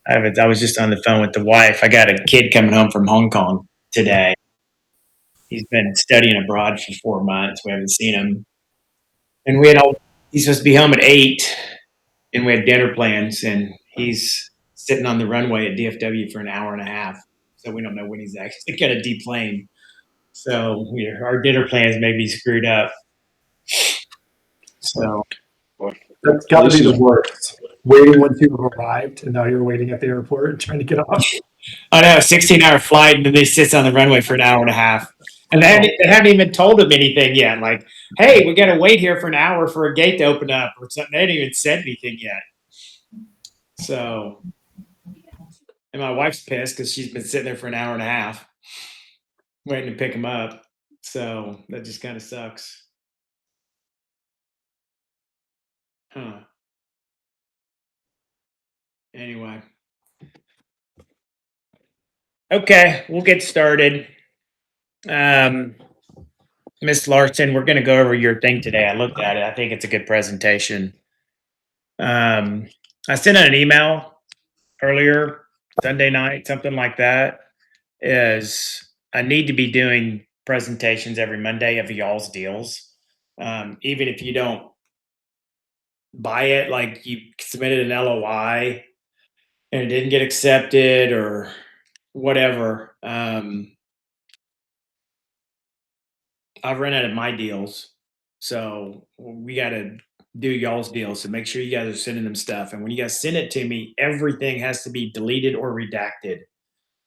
I was just on the phone with the wife. I got a kid coming home from Hong Kong today. He's been studying abroad for 4 months. We haven't seen him, and he's supposed to be home at 8, and we had dinner plans, and he's sitting on the runway at DFW for an hour and a half. So we don't know when he's actually going to deplane. So our dinner plans may be screwed up. So that's got to be the worst. Waiting once you've arrived, and now you're waiting at the airport and trying to get off. I know, 16-hour flight, and then he sits on the runway for an hour and a half. And they hadn't even told him anything yet. Like, hey, we got to wait here for an hour for a gate to open up or something. They hadn't even said anything yet. So, and my wife's pissed because she's been sitting there for an hour and a half waiting to pick him up. So that just kind of sucks. Huh. Anyway. Okay, we'll get started. Miss Larson, we're going to go over your thing today. I looked at it. I think it's a good presentation. I sent out an email earlier, Sunday night, something like that. Is I need to be doing presentations every Monday of y'all's deals. Even if you don't buy it, like you submitted an LOI and it didn't get accepted or whatever. I've run out of my deals. So we got to do y'all's deals. So make sure you guys are sending them stuff. And when you guys send it to me, everything has to be deleted or redacted.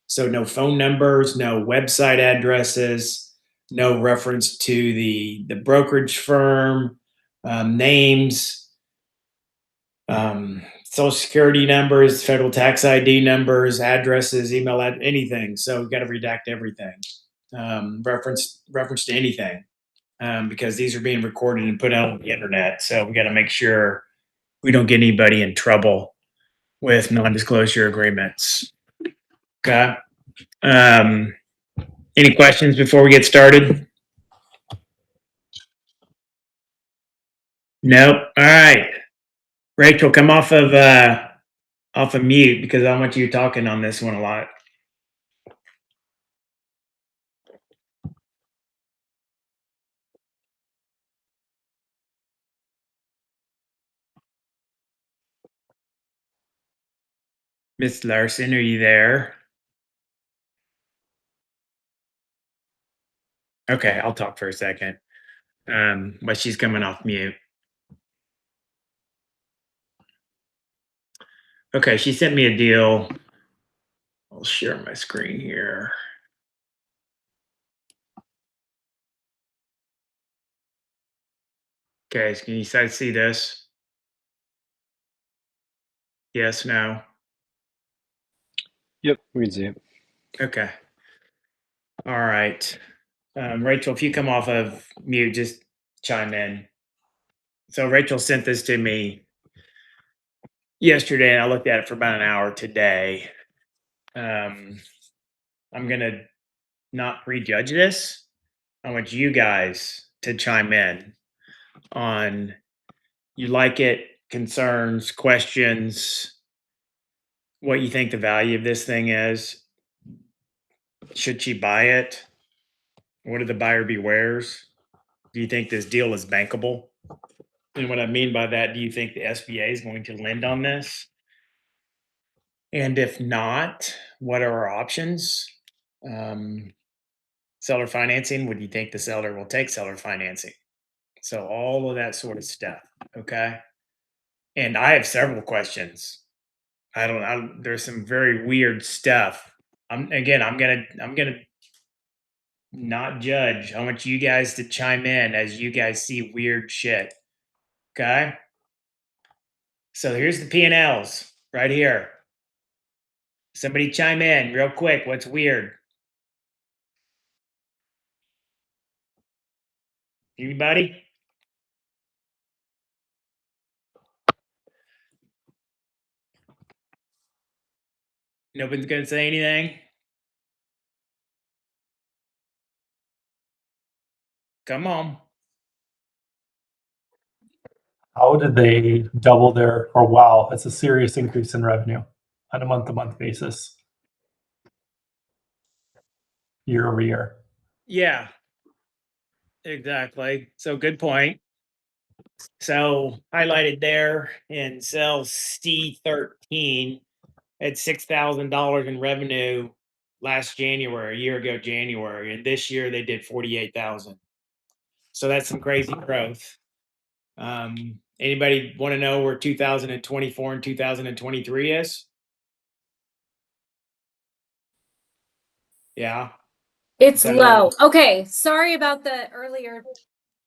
So no phone numbers, no website addresses, no reference to the brokerage firm, names, social security numbers, federal tax ID numbers, addresses, email, anything. So we've got to redact everything. Reference to anything. Because these are being recorded and put out on the internet. So we got to make sure we don't get anybody in trouble with non-disclosure agreements. Okay. Any questions before we get started? Nope. All right. Rachel, come off of mute because I want you talking on this one a lot. Miss Larson, are you there? Okay, I'll talk for a second. But she's coming off mute. Okay, she sent me a deal. I'll share my screen here. Okay, can you guys see this? Yes, no? Yep, we can see it. Okay. All right. Rachel, if you come off of mute, just chime in. So Rachel sent this to me yesterday, and I looked at it for about an hour today. I'm going to not prejudge this. I want you guys to chime in on you like it, concerns, questions, what you think the value of this thing is. Should she buy it? What are the buyer bewares? Do you think this deal is bankable? And what I mean by that, do you think the SBA is going to lend on this? And if not, what are our options? Seller financing, would you think the seller will take seller financing? So all of that sort of stuff. Okay. And I have several questions. There's some very weird stuff. I'm gonna not judge. I want you guys to chime in as you guys see weird shit. Okay. So here's the P&Ls right here. Somebody chime in real quick. What's weird? Anybody? Nobody's gonna say anything? Come on. How did they double their, or wow, that's a serious increase in revenue. on a month-to-month basis, year over year. Yeah, exactly. So good point. So highlighted there in cell C13 at $6,000 in revenue last January, a year ago January, and this year they did 48,000. So that's some crazy growth. Anybody want to know where 2024 and 2023 is? Yeah, It's that a little. low. Okay, sorry about the earlier,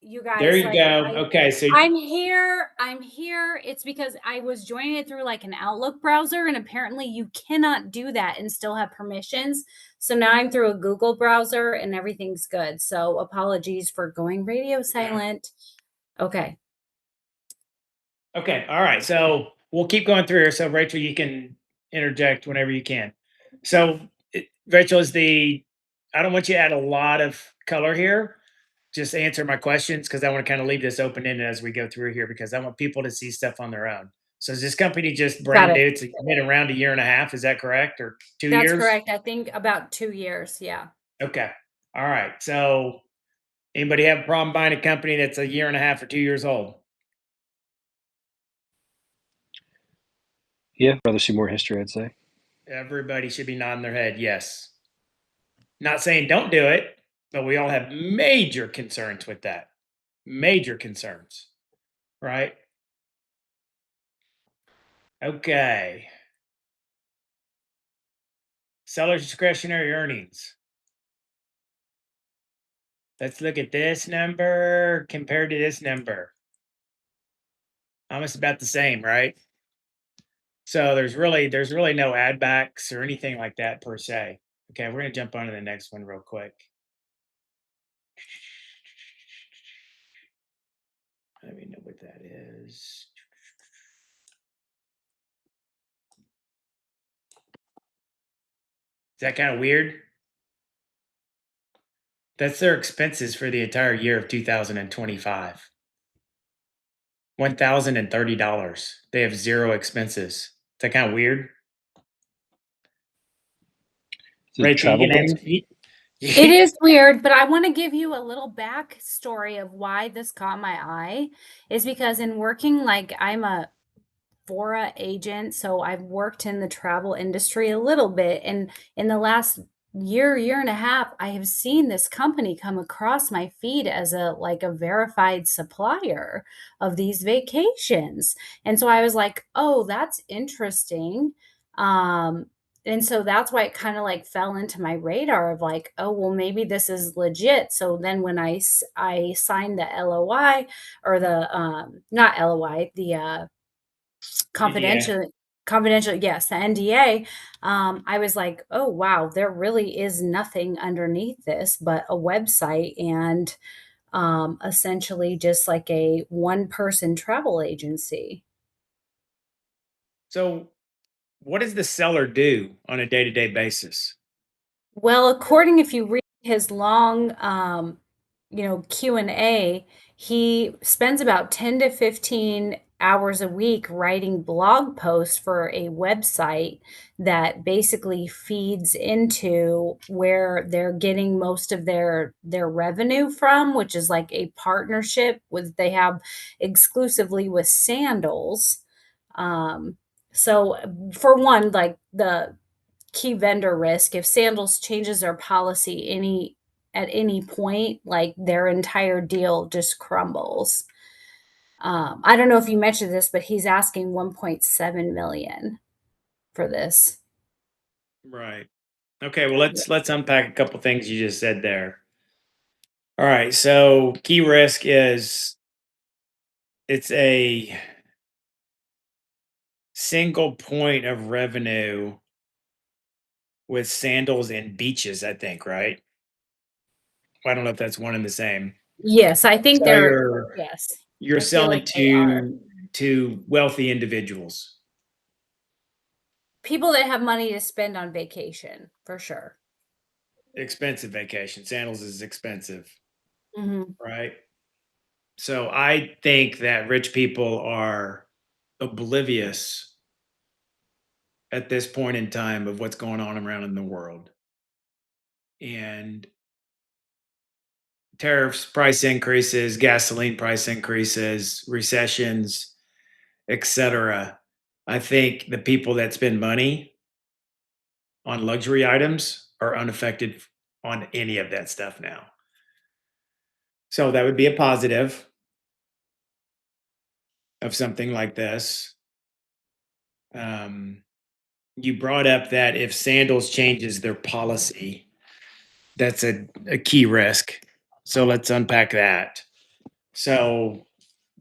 you There guys. you Like, go. Okay, so I'm here. I'm here. It's because I was joining it through like an Outlook browser, and apparently you cannot do that and still have permissions. So now I'm through a Google browser, and everything's good. So apologies for going radio silent. Okay. okay, all right. So we'll keep going through here. So Rachel, you can interject whenever you can. So Rachel is the. I don't want you to add a lot of color here. Just answer my questions because I want to kind of leave this open ended as we go through here because I want people to see stuff on their own. So is this company just Got brand it. new? It's been around a year and a half. Is that correct, or 2 years? That's correct. I think about 2 years. Yeah. Okay. All right. So anybody have a problem buying a company that's a year and a half or 2 years old? Yeah, rather see more history, I'd say. Everybody should be nodding their head. Yes. Not saying don't do it, but we all have major concerns with that. Major concerns. Right? Okay. Seller's discretionary earnings. Let's look at this number compared to this number. Almost about the same, right? So there's really no add backs or anything like that per se. Okay, we're gonna jump on to the next one real quick. Let me know what that is. Is that kind of weird? That's their expenses for the entire year of 2025. $1,030. They have zero expenses. Is that kind of weird? Is it Rachel, you travel can answer. booking? It is weird, but I want to give you a little backstory of why this caught my eye. Is because in working, like I'm a Fora agent, so I've worked in the travel industry a little bit, and in the last year and a half, I have seen this company come across my feed as a verified supplier of these vacations. And so I was like, "Oh, that's interesting." Um, and so that's why it kind of like fell into my radar of like, "Oh, well, maybe this is legit." So then when I signed the LOI or the not LOI, the NDA. confidential, yes, the NDA. I was like, oh wow, there really is nothing underneath this but a website and essentially just like a one person travel agency. So, what does the seller do on a day to day basis? Well, according if you read his long, Q&A, he spends about 10 to 15 hours a week writing blog posts for a website that basically feeds into where they're getting most of their revenue from, which is like a partnership with they have exclusively with sandals. Um, so for one, like the key vendor risk if Sandals changes their policy at any point, like their entire deal just crumbles. I don't know if you mentioned this, but he's asking 1.7 million for this. Right. Okay, well let's unpack a couple things you just said there. All right, so key risk is it's a single point of revenue with sandals and beaches, I think, right? I don't know if that's one and the same. Yes, I think So they're you're yes. you're I feel selling like they are. to wealthy individuals. People that have money to spend on vacation, for sure. Expensive vacation. Sandals is expensive, Mhm. right? So I think that rich people are oblivious at this point in time of what's going on around in the world. And tariffs, price increases, gasoline price increases, recessions, etc. I think the people that spend money on luxury items are unaffected on any of that stuff now. So that would be a positive of something like this. Um, you brought up that if Sandals changes their policy, that's a key risk. So let's unpack that. So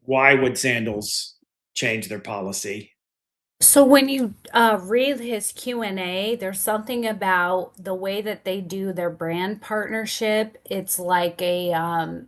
why would Sandals change their policy? So when you read his Q&A, there's something about the way that they do their brand partnership. It's like a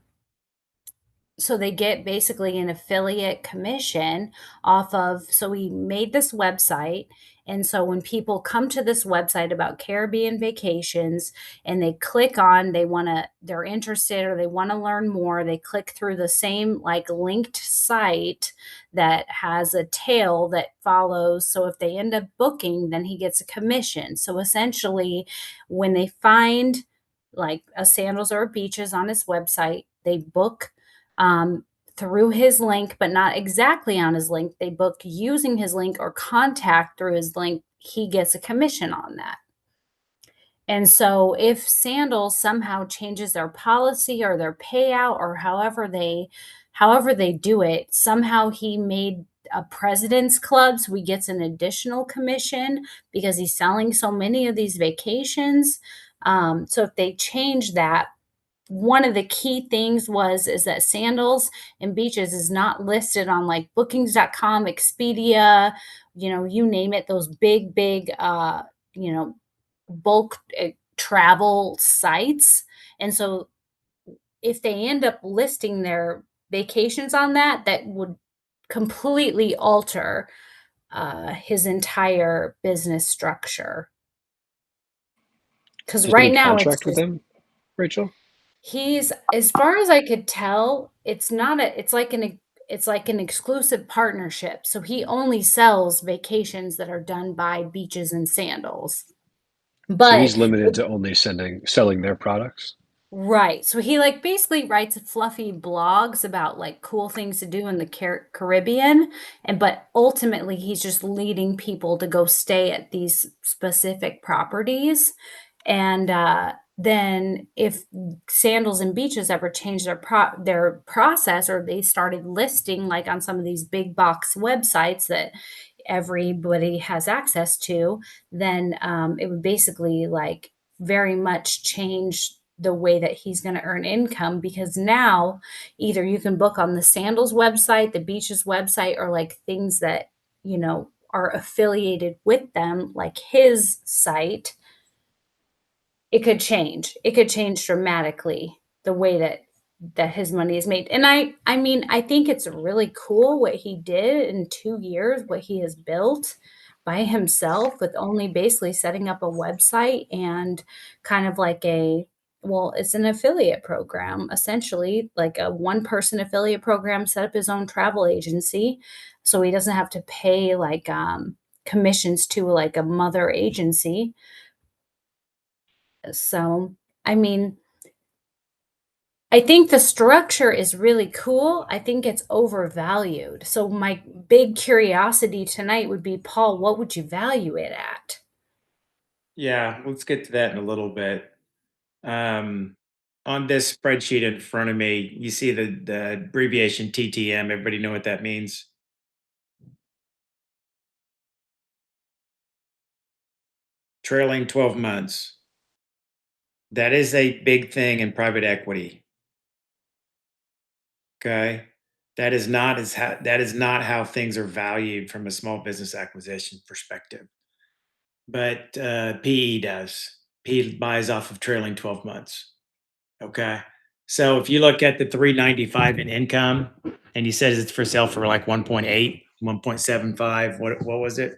so they get basically an affiliate commission off of, so he made this website, and so when people come to this website about Caribbean vacations and they click on, they're interested or they want to learn more, they click through the same like linked site that has a tail that follows. So if they end up booking, then he gets a commission. So essentially, when they find like a sandals or a beaches on his website, they book um, through his link, but not exactly on his link. They book using his link or contact through his link. He gets a commission on that. And so if Sandals somehow changes their policy or their payout or however they do it, somehow he made a president's club so he gets an additional commission because he's selling so many of these vacations. So if they change that, one of the key things is that Sandals and Beaches is not listed on like bookings.com, Expedia, you name it, those big you know bulk travel sites. And so if they end up listing their vacations on that would completely alter his entire business structure. Because Is he right in now it's contract with just them, Rachel? he's, as far as I could tell, it's like an exclusive partnership. So he only sells vacations that are done by Beaches and Sandals. So But he's limited to only selling their products. right. So he like basically writes fluffy blogs about like cool things to do in the Caribbean, but ultimately he's just leading people to go stay at these specific properties. And then if Sandals and Beaches ever change their process, or they started listing like on some of these big box websites that everybody has access to, then it would basically like very much change the way that he's going to earn income, because now either you can book on the Sandals website, the Beaches website, or like things that are affiliated with them, like his site. It could change dramatically the way that his money is made. And I mean, I think it's really cool what he did in 2 years, what he has built by himself with only basically setting up a website and kind of like it's an affiliate program, essentially, like a one-person affiliate program, set up his own travel agency so he doesn't have to pay like commissions to like a mother agency. So, I mean, I think the structure is really cool. I think it's overvalued. So my big curiosity tonight would be, Paul, what would you value it at? Yeah, let's get to that in a little bit. Um, on this spreadsheet in front of me, you see the abbreviation TTM. Everybody know what that means? Trailing 12 months. That is a big thing in private equity. Okay. That is not how things are valued from a small business acquisition perspective. But PE does. PE buys off of trailing 12 months. Okay. So if you look at the 395 in income and he says it's for sale for like 1.8, 1.75, what was it?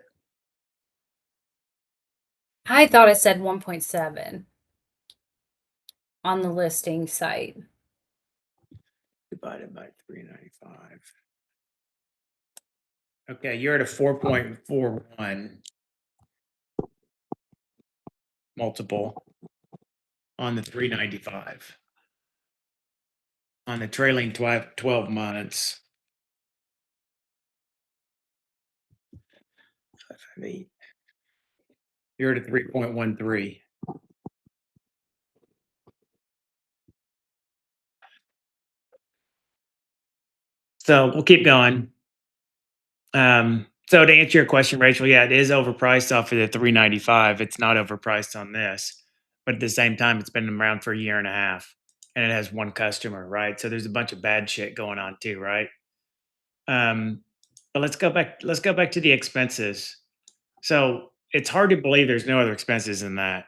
I thought it said 1.7 on the listing site. Divided by 395. Okay, you're at a 4.41. multiple on the 395 on the trailing 12 months. 558. You're at a 3.13. So we'll keep going. So to answer your question, Rachel, yeah, it is overpriced off of the 395. It's not overpriced on this, but at the same time, it's been around for a year and a half, and it has one customer, right? So there's a bunch of bad shit going on too, right? But let's go back. Let's go back to the expenses. So it's hard to believe there's no other expenses in that.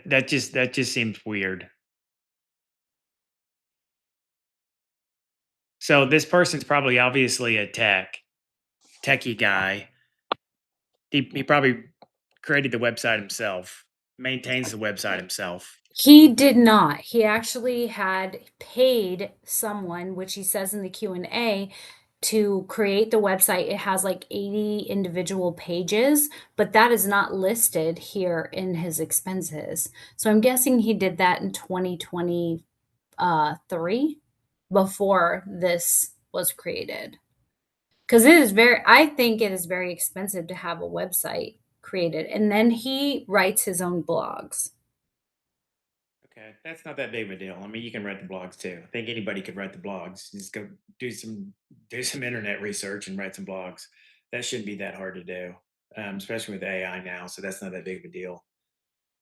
That just seems weird. So this person's probably obviously a techie guy. He probably created the website himself, maintains the website himself. He did not. He actually had paid someone, which he says in the Q&A, to create the website. It has like 80 individual pages, but that is not listed here in his expenses. So I'm guessing he did that in 2023 before this was created. Because I think it is very expensive to have a website created. And then he writes his own blogs. Okay, that's not that big of a deal. I mean, you can write the blogs too. I think anybody could write the blogs. Just go do some internet research and write some blogs. That shouldn't be that hard to do, especially with AI now. So that's not that big of a deal.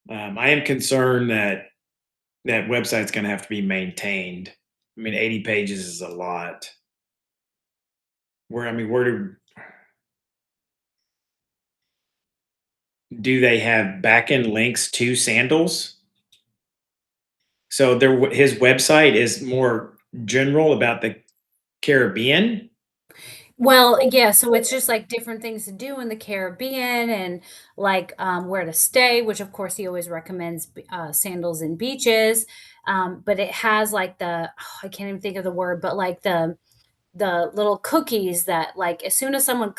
I am concerned that that website's going to have to be maintained. I mean, 80 pages is a lot. Where do they have backend links to sandals? So his website is more general about the Caribbean. Well, yeah, so it's just like different things to do in the Caribbean and like where to stay, which of course he always recommends sandals and beaches. But it has like I can't even think of the word, but like the little cookies that like as soon as someone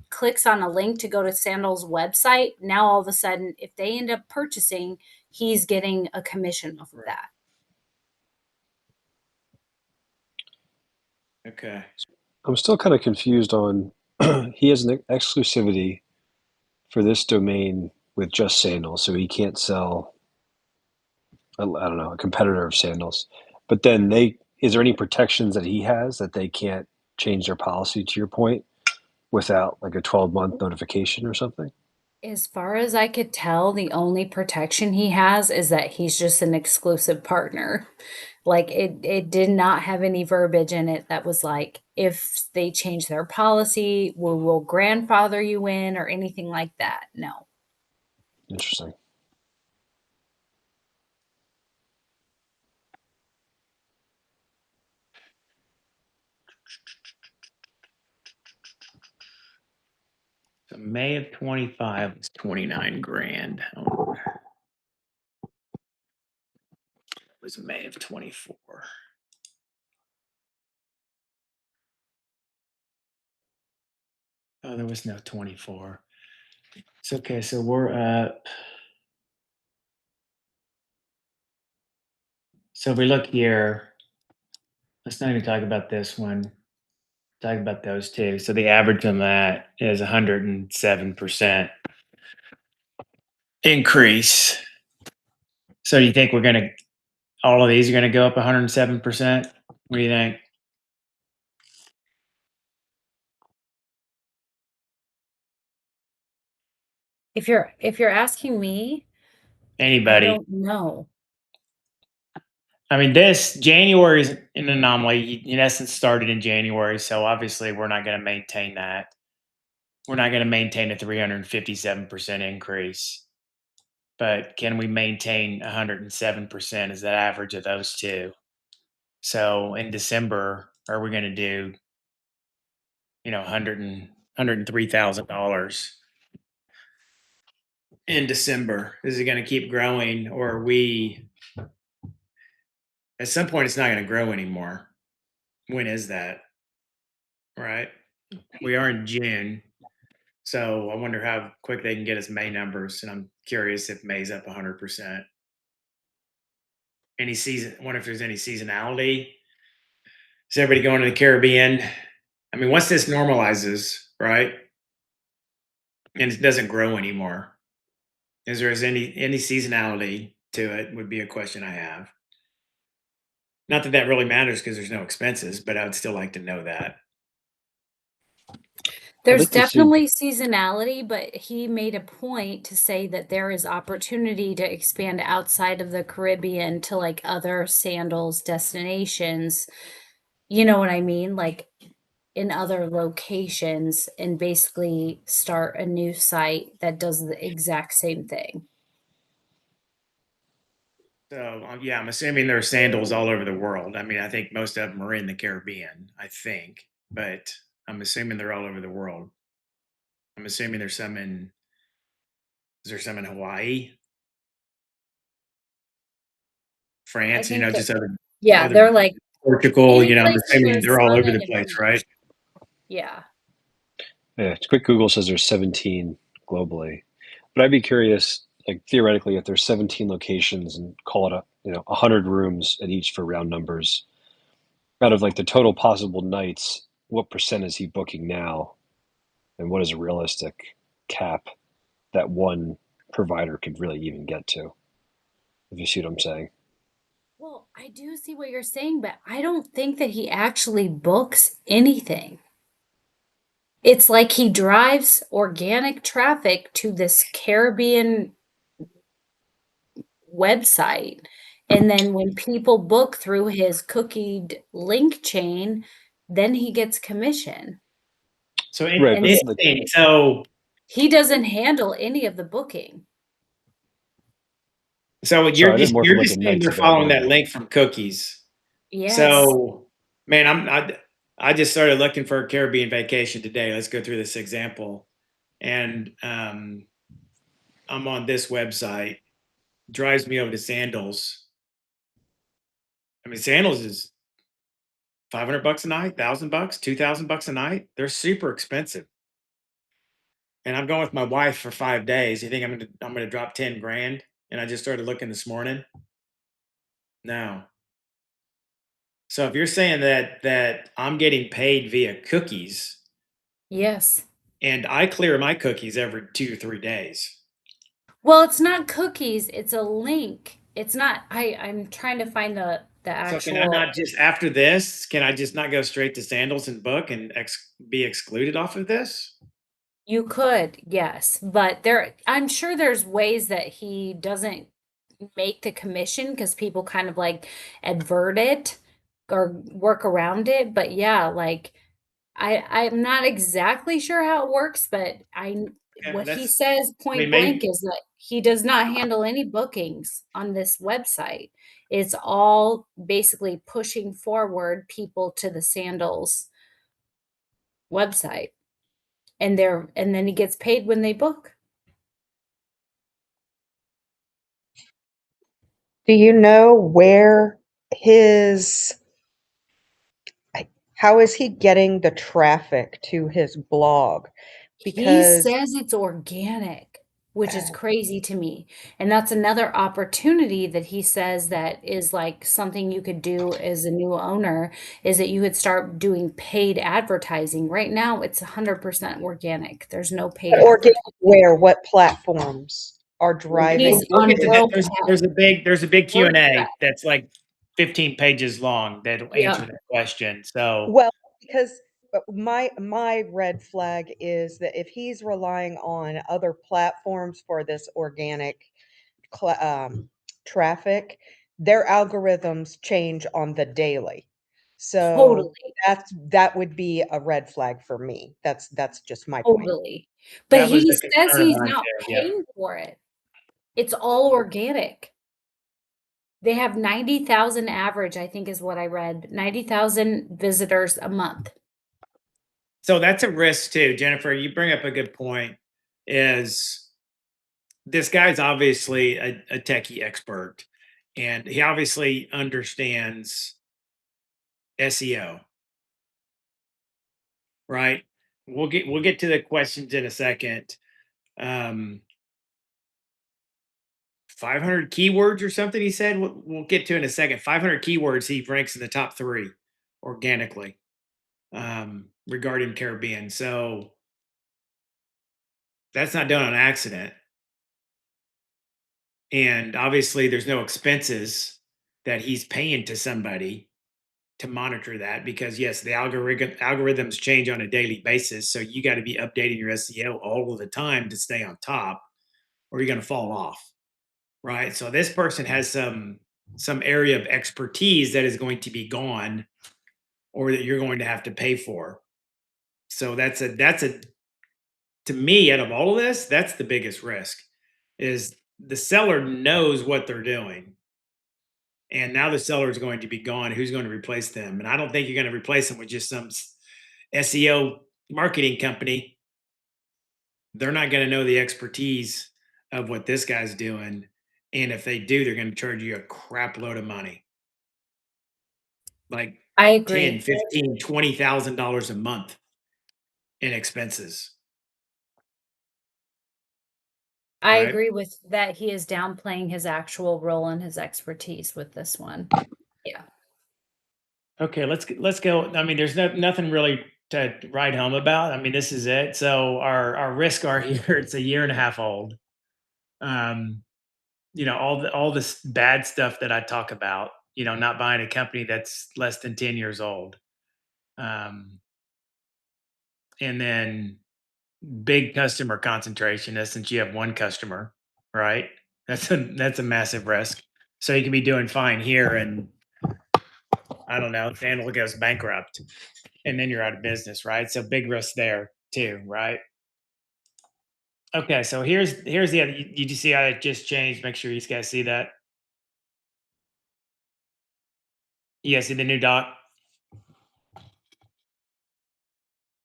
clicks on a link to go to Sandals website, now all of a sudden if they end up purchasing, he's getting a commission off of that. Okay. I'm still kind of confused on he has an exclusivity for this domain with just sandals, so he can't sell I don't know, a competitor of sandals. But then is there any protections that he has that they can't change their policy to your point without like a 12-month notification or something? As far as I could tell, the only protection he has is that he's just an exclusive partner. Like it did not have any verbiage in it that was like, if they change their policy, we will grandfather you in or anything like that. No. Interesting. So May of 25 was 29 grand. Oh, it was May of 24. Oh, there was no 24. It's okay. So we're up. So if we look here, let's not even talk about this one. Talk about those two. So the average on that is 107% increase. So do you think all of these are going to go up 107%? What do you think? If you're asking me, I Anybody? don't know. I mean, this January is an anomaly. In essence, started in January, so obviously we're not going to maintain that. We're not going to maintain a 357% increase, but can we maintain 107% as that average of those two? So in December, are we going to do, $103,000 in December? Is it going to keep growing, or are we? At some point, it's not going to grow anymore. When is that? Right? We are in June. So I wonder how quick they can get us May numbers, and I'm curious if May's up 100%. Any season? I wonder if there's any seasonality. Is everybody going to the Caribbean? I mean, once this normalizes, right, and it doesn't grow anymore, is there any seasonality to it? Would be a question I have. Not that that really matters because there's no expenses, but I would still like to know that. I'd There's like to see. definitely seasonality, but he made a point to say that there is opportunity to expand outside of the Caribbean to like other sandals destinations. You know what I mean? Like in other locations and basically start a new site that does the exact same thing. So yeah, I'm assuming there are sandals all over the world. I mean, I think most of them are in the Caribbean. I think, but I'm assuming they're all over the world. I'm assuming there's some in. Is there some in Hawaii, I France? think that Just other yeah, other they're like Portugal. any I'm place that assuming there's they're all sun over and the a place, right? beach. Yeah. Yeah, quick Google says there's 17 globally, but I'd be curious, like theoretically, if there's 17 locations and call it 100 rooms at each for round numbers, out of like the total possible nights, what percent is he booking now, and what is a realistic cap that one provider could really even get to? If you see what I'm saying. Well, I do see what you're saying, but I don't think that he actually books anything. It's like he drives organic traffic to this Caribbean website. And then when people book through his cookied link chain, then he gets commission. So Right, And but s- like, interesting. So he doesn't handle any of the booking. sorry, I meant more from you're like a just saying night's they're following that availability. link from cookies. Yes. So, man, I just started looking for a Caribbean vacation today. Let's go through this example, and I'm on this website. Drives me over to Sandals. I mean, Sandals is $500 a night, $1,000, $2,000 a night. They're super expensive, and I'm going with my wife for 5 days. You think I'm gonna drop 10 grand? And I just started looking this morning. No. So if you're saying that I'm getting paid via cookies, Yes. and I clear my cookies every 2 to 3 days. Well, it's not cookies, it's a link. It's not I'm trying to find the So can I actual not just after this? Can I just not go straight to Sandals and book and be excluded off of this? you could, yes, but there I'm sure there's ways that he doesn't make the commission because people kind of like advert it or work around it. But yeah, like I'm not exactly sure how it works, but Okay, what he that's. says I point mean, blank maybe. is that he does not handle any bookings on this website. It's all basically pushing forward people to the sandals website and then he gets paid when they book. Do you know where his how is he getting the traffic to his blog? He Because says it's organic, which is crazy to me. And that's another opportunity that he says that is like something you could do as a new owner is that you could start doing paid advertising. Right now, it's 100% organic. There's no paid organic advertising. where, what platforms are He's driving? We'll on get to that. There's a big Q&A WordPress. that's like 15 pages long that'll answer Yeah, that question. So Well, because my red flag is that if he's relying on other platforms for this organic cla traffic, their algorithms change on the daily. So totally, that would be a red flag for me. That's just my point. totally. But that was he the says concern of he's mine not too. Yep. paying for it. It's all organic. They have 90,000 average, I think is what I read, 90,000 visitors a month. So that's a risk too, Jennifer. You bring up a good point. Is this guy's obviously a techie expert, and he obviously understands SEO, right? we'll get to the questions in a second. 500 keywords or something he said. We'll get to in a second. 500 keywords he ranks in the top 3 organically regarding Caribbean. So that's not done on accident. And obviously there's no expenses that he's paying to somebody to monitor that, because yes, the algorithms change on a daily basis. So you got to be updating your SEO all of the time to stay on top, or you're going to fall off. Right. So this person has some area of expertise that is going to be gone, or that you're going to have to pay for. So that's a to me, out of all of this, that's the biggest risk, is the seller knows what they're doing. And now the seller is going to be gone. Who's going to replace them? And I don't think you're going to replace them with just some SEO marketing company. They're not going to know the expertise of what this guy's doing. And if they do, they're going to charge you a crap load of money. Like I agree. 10, 15, $20,000 a month in expenses. I Right? agree with that. He is downplaying his actual role and his expertise with this one. Yeah. Okay, let's go. I mean, there's nothing really to write home about. I mean, this is it. So our risk are here. It's a year and a half old. You know, all this bad stuff that I talk about. You know, not buying a company that's less than 10 years old. Um, and then big customer concentration, since you have one customer, right? That's a massive risk. So you can be doing fine here, and I don't know, Daniel goes bankrupt, and then you're out of business, right? So big risk there too, right? Okay, so here's the other. Did you see how it just changed? Make sure you guys see that. You guys see the new doc?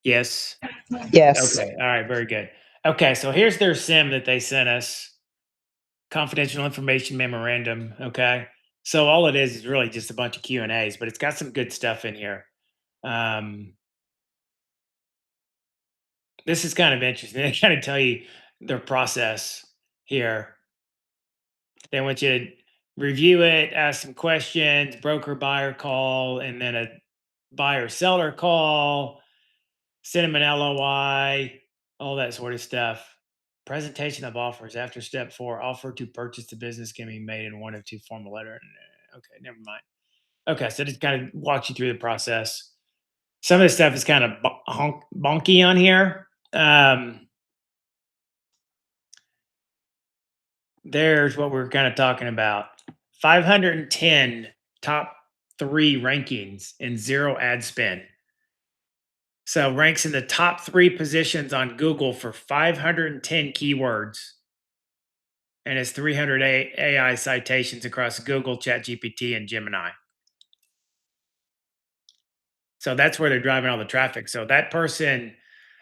Yes. Yes. Okay. All right. Very good. Okay. So here's their SIM that they sent us, confidential information memorandum. Okay. So all it is really just a bunch of Q and A's, but it's got some good stuff in here. Um, this is kind of interesting. They kind of tell you their process here. They want you to review it, ask some questions, broker buyer call, and then a buyer seller call, send them an LOI, all that sort of stuff. Presentation of offers after step 4. Offer to purchase the business can be made in one of two formal letter. Okay, never mind. Okay, so it kind of walks you through the process. Some of the stuff is kind of bonky on here. There's what we're kind of talking about. 510 top 3 rankings and 0 ad spend. So ranks in the top 3 positions on Google for 510 keywords. And has 300 AI citations across Google, ChatGPT, and Gemini. So that's where they're driving all the traffic. So that person,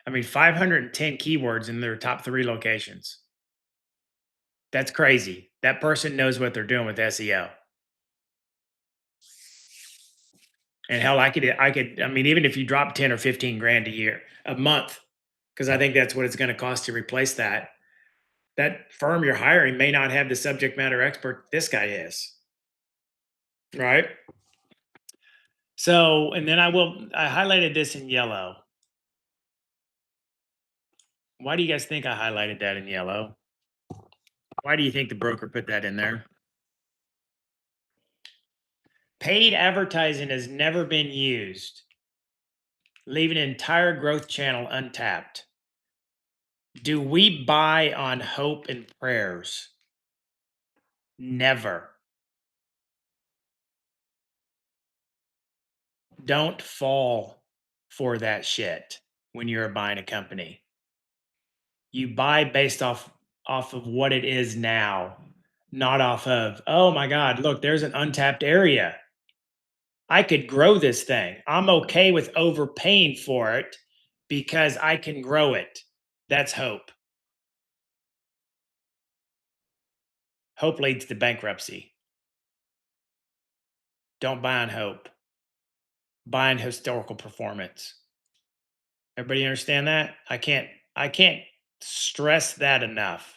I mean, 510 keywords in their top 3 locations. That's crazy. That person knows what they're doing with SEO. And hell, I mean, even if you drop 10 or 15 grand a month, because I think that's what it's going to cost to replace that firm you're hiring may not have the subject matter expert this guy is. Right. So, and then I highlighted this in yellow. Why do you guys think I highlighted that in yellow? Why do you think the broker put that in there? Paid advertising has never been used, leaving an entire growth channel untapped. Do we buy on hope and prayers? Never. Don't fall for that shit when you're buying a company. You buy based off of what it is now, not off of, oh my God, look, there's an untapped area. I could grow this thing. I'm okay with overpaying for it because I can grow it. That's hope. Hope leads to bankruptcy. Don't buy on hope. Buy on historical performance. Everybody understand that? I can't stress that enough.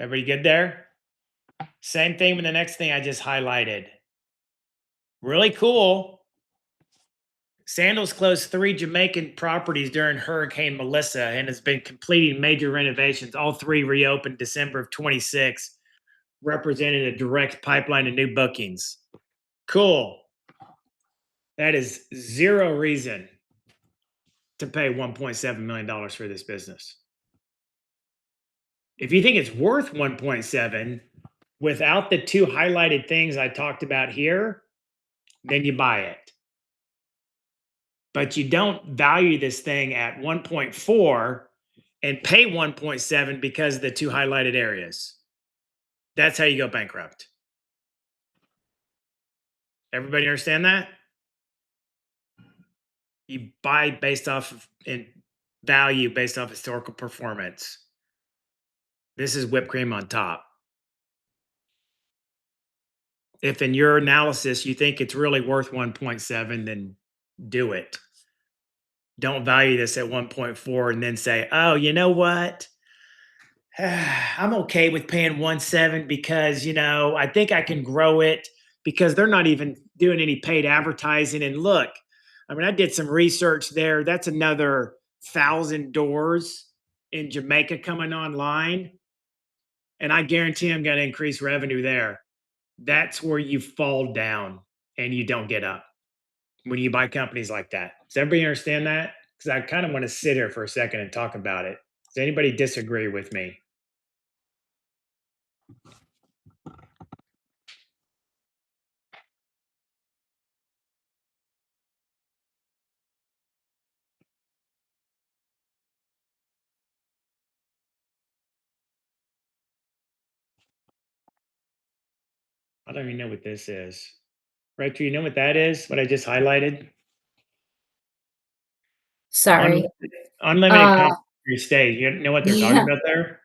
Everybody good there? Same thing with the next thing I just highlighted. Really cool. Sandals closed 3 Jamaican properties during Hurricane Melissa and has been completing major renovations. All 3 reopened December of 26, representing a direct pipeline of new bookings. Cool. That is zero reason to pay $1.7 million for this business. If you think it's worth 1.7 without the 2 highlighted things I talked about here, then you buy it. But you don't value this thing at 1.4 and pay 1.7 because of the 2 highlighted areas. That's how you go bankrupt. Everybody understand that? You buy based off of in value based off historical performance. This is whipped cream on top. If in your analysis you think it's really worth 1.7, then do it. Don't value this at 1.4 and then say, oh, you know what? I'm okay with paying 1.7 because, I think I can grow it because they're not even doing any paid advertising. And look, I did some research there. That's another 1,000 doors in Jamaica coming online. And I guarantee I'm going to increase revenue there. That's where you fall down and you don't get up when you buy companies like that. Does everybody understand that? Because I kind of want to sit here for a second and talk about it. Does anybody disagree with me? I don't even know what this is. Rachel, you know what that is? What I just highlighted? Sorry. Unlimited complementary stays. You know what they're talking Yeah. about there?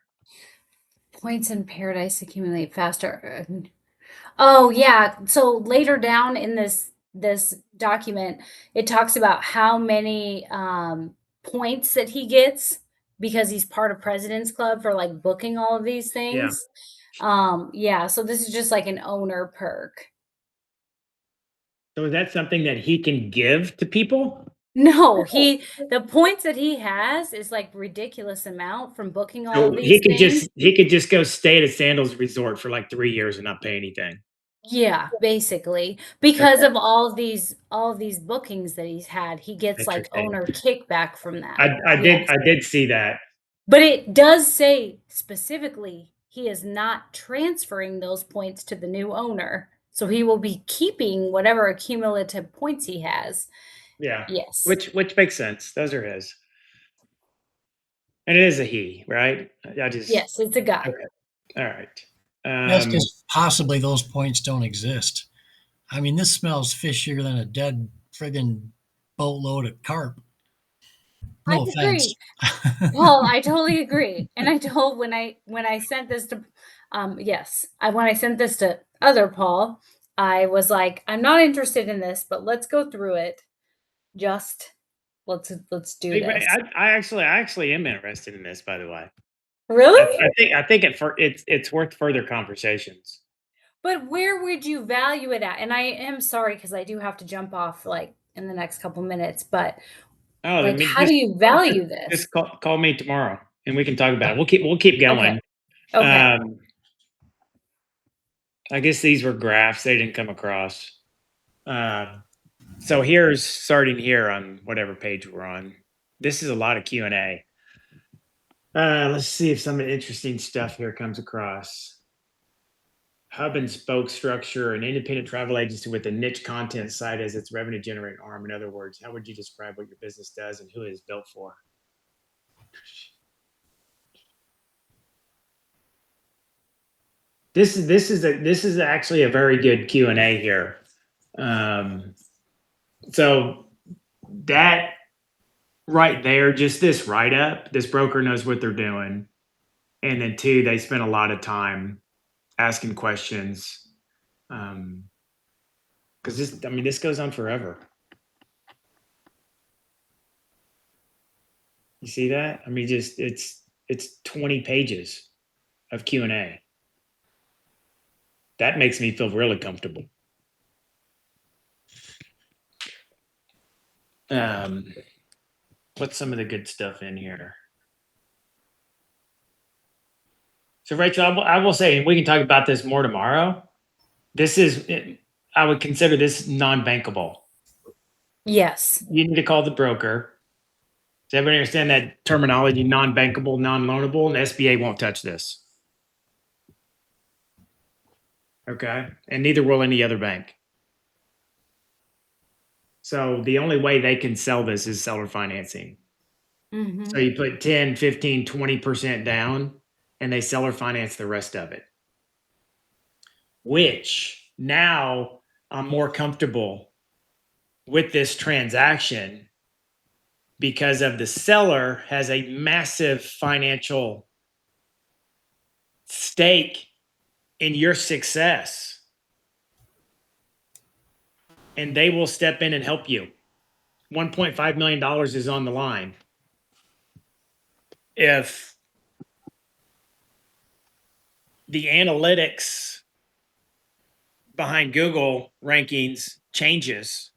Points in paradise accumulate faster. Oh yeah. So later down in this document, it talks about how many points that he gets because he's part of President's Club for like booking all of these Yeah. things. Yeah, so this is just like an owner perk. So is that something that he can give to people? No, the points that he has is like ridiculous amount from booking all So of these things. he could just go stay at a Sandals resort for like 3 years and not pay anything. Yeah, basically. Because Okay. of all these bookings that he's had, he gets like Interesting. owner kickback from that. I Yes. did see that. But it does say specifically he is not transferring those points to the new owner. So he will be keeping whatever cumulative points he has. Yeah. Yes. Which makes sense. Those are his. And it is a he, right? Yes, it's a guy. Okay. All right. That's because possibly those points don't exist. I mean, this smells fishier than a dead friggin' boatload of carp. No I offense. agree. Well, I totally agree. And I told when I sent this to when I sent this to other Paul, I was like, I'm not interested in this, but let's go through it. Just let's do Hey, this. I actually am interested in this, by the way. Really? I think it's worth further conversations. But where would you value it at? And I am sorry because I do have to jump off like in the next couple minutes, but Oh, like then how do you value this? just call me tomorrow and we can talk about it. We'll keep going. Okay. I guess these were graphs they didn't come across. So starting here on whatever page we're on. This is a lot of Q&A. Let's see if some interesting stuff here comes across. Hub and spoke structure, an independent travel agency with a niche content site as its revenue generating arm. In other words, how would you describe what your business does and who it is built for? This is actually a very good Q&A here. So that right there, just this write up, this broker knows what they're doing, and then 2, they spend a lot of time asking questions. Because this goes on forever. You see that? It's 20 pages of Q&A. That makes me feel really comfortable. Put some of the good stuff in here. So Rachel, I will say, and we can talk about this more tomorrow. I would consider this non-bankable. Yes. You need to call the broker. Does everybody understand that terminology, non-bankable, non-loanable? And the SBA won't touch this. Okay. And neither will any other bank. So the only way they can sell this is seller financing. Mm-hmm. So you put 10, 15, 20% down and they seller finance the rest of it. Which now I'm more comfortable with this transaction because of the seller has a massive financial stake in your success. And they will step in and help you. $1.5 million is on the line. If the analytics behind Google rankings changes,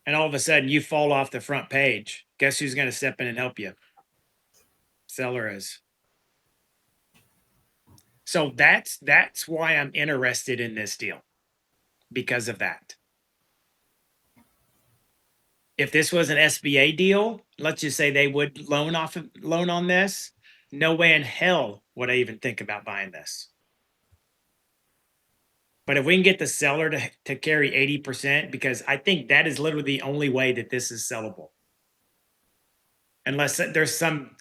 and all of a sudden you fall off the front page, guess who's going to step in and help you? Seller is. So that's why I'm interested in this deal, because of that. If this was an SBA deal, let's just say they would loan on this, no way in hell would I even think about buying this. But if we can get the seller to carry 80%, because I think that is literally the only way that this is sellable. Unless there's some